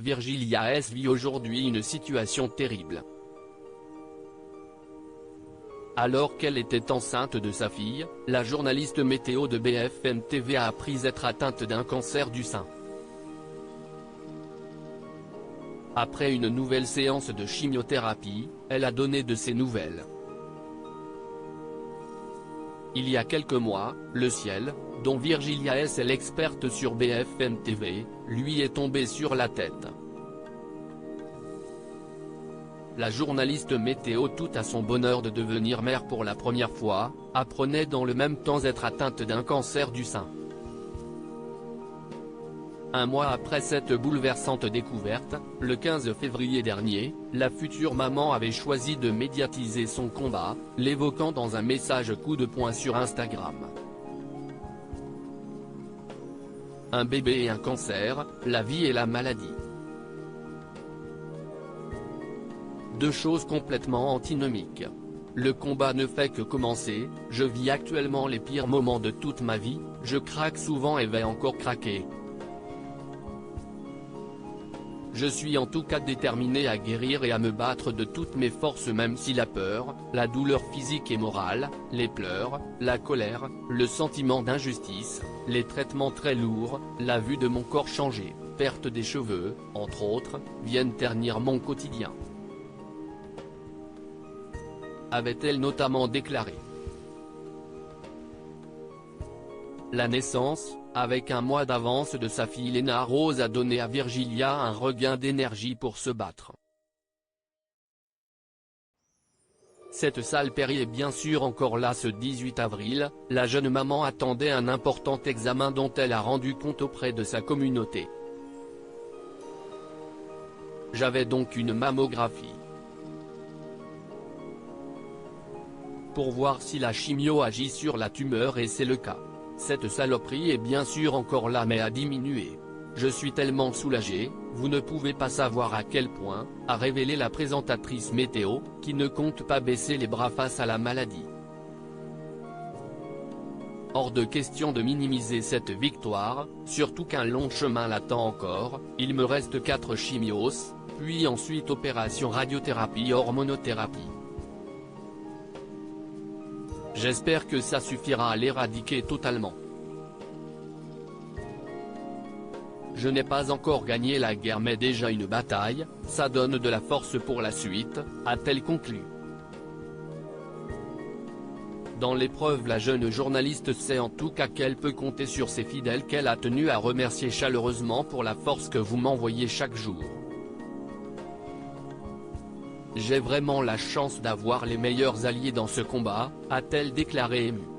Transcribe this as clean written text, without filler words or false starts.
Virgilia S vit aujourd'hui une situation terrible. Alors qu'elle était enceinte de sa fille, la journaliste météo de BFM TV a appris être atteinte d'un cancer du sein. Après une nouvelle séance de chimiothérapie, elle a donné de ses nouvelles. Il y a quelques mois, le ciel, dont Virgilia S est l'experte sur BFM TV, lui est tombé sur la tête. La journaliste météo, tout à son bonheur de devenir mère pour la première fois, apprenait dans le même temps être atteinte d'un cancer du sein. Un mois après cette bouleversante découverte, le 15 février dernier, la future maman avait choisi de médiatiser son combat, l'évoquant dans un message coup de poing sur Instagram. Un bébé et un cancer, la vie et la maladie. Deux choses complètement antinomiques. Le combat ne fait que commencer, je vis actuellement les pires moments de toute ma vie, je craque souvent et vais encore craquer. Je suis en tout cas déterminé à guérir et à me battre de toutes mes forces, même si la peur, la douleur physique et morale, les pleurs, la colère, le sentiment d'injustice, les traitements très lourds, la vue de mon corps changer, perte des cheveux, entre autres, viennent ternir mon quotidien, avait-elle notamment déclaré. La naissance, avec un mois d'avance de sa fille Léna Rose, a donné à Virgilia un regain d'énergie pour se battre. Cette sale péri est bien sûr encore là. Ce 18 avril, la jeune maman attendait un important examen dont elle a rendu compte auprès de sa communauté. J'avais donc une mammographie pour voir si la chimio agit sur la tumeur, et c'est le cas. Cette saloperie est bien sûr encore là mais a diminué. Je suis tellement soulagé, vous ne pouvez pas savoir à quel point, a révélé la présentatrice météo, qui ne compte pas baisser les bras face à la maladie. Hors de question de minimiser cette victoire, surtout qu'un long chemin l'attend encore, il me reste 4 chimios, puis ensuite opération radiothérapie hormonothérapie. J'espère que ça suffira à l'éradiquer totalement. Je n'ai pas encore gagné la guerre mais déjà une bataille, ça donne de la force pour la suite, a-t-elle conclu. Dans l'épreuve, la jeune journaliste sait en tout cas qu'elle peut compter sur ses fidèles, qu'elle a tenu à remercier chaleureusement pour la force que vous m'envoyez chaque jour. J'ai vraiment la chance d'avoir les meilleurs alliés dans ce combat, a-t-elle déclaré émue.